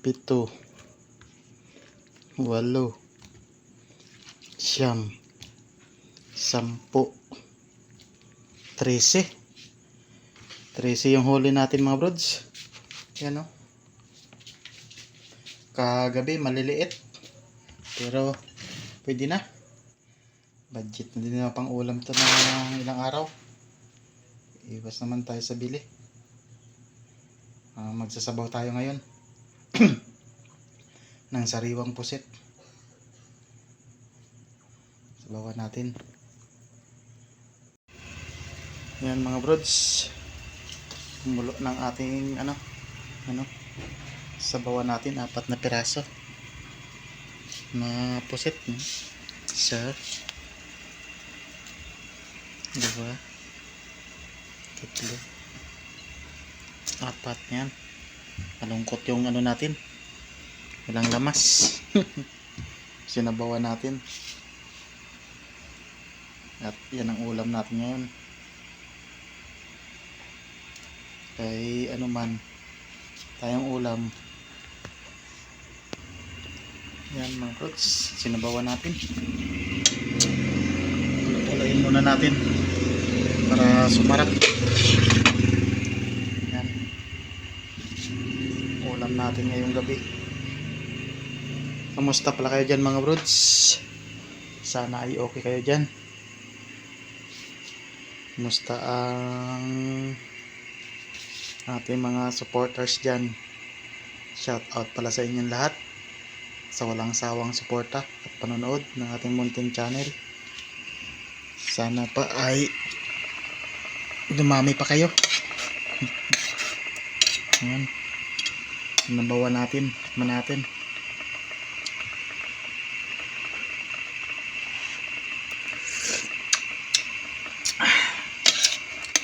7, 8, 9, 10, 13. 13 yung huli natin mga brods. Yan o. Kagabi maliliit. Pero pwede na. Budget na din na pang ulam to ng ilang araw. Iwas naman tayo sa bili. Magsasabaw tayo ngayon. Ng sariwang pusit. Sabawan natin. Yan mga brods. Mulo ng ating sabawan natin 4 na piraso na pusit. Isa, 2, 3, 4 yan. Malungkot yung natin. Walang lamas. Sinabawan natin. At yan ang ulam natin ngayon. Kay man tayong ulam. Yan mga brods, sinabawan natin. Pulain muna natin para sumarap. Yan ulam natin ngayong gabi. Kamusta pala kayo dyan mga brods? Sana ay okay kayo dyan. Kamusta ang ating mga supporters dyan? Shout out pala sa inyong lahat sa walang sawang suporta at panonood ng ating munting channel. Sana pa ay dumami pa kayo. Ayan. Nabawa natin. Tikman natin.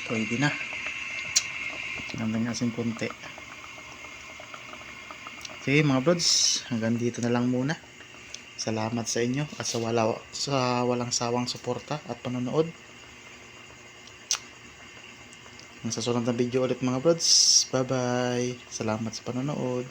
Pwede na. Hanggang asin konti. Sige mga brods, hanggang dito na lang muna. Salamat sa inyo at sa walang sawang suporta at panonood. Hanggang sa susunod na video ulit mga brods. Bye bye. Salamat sa panonood.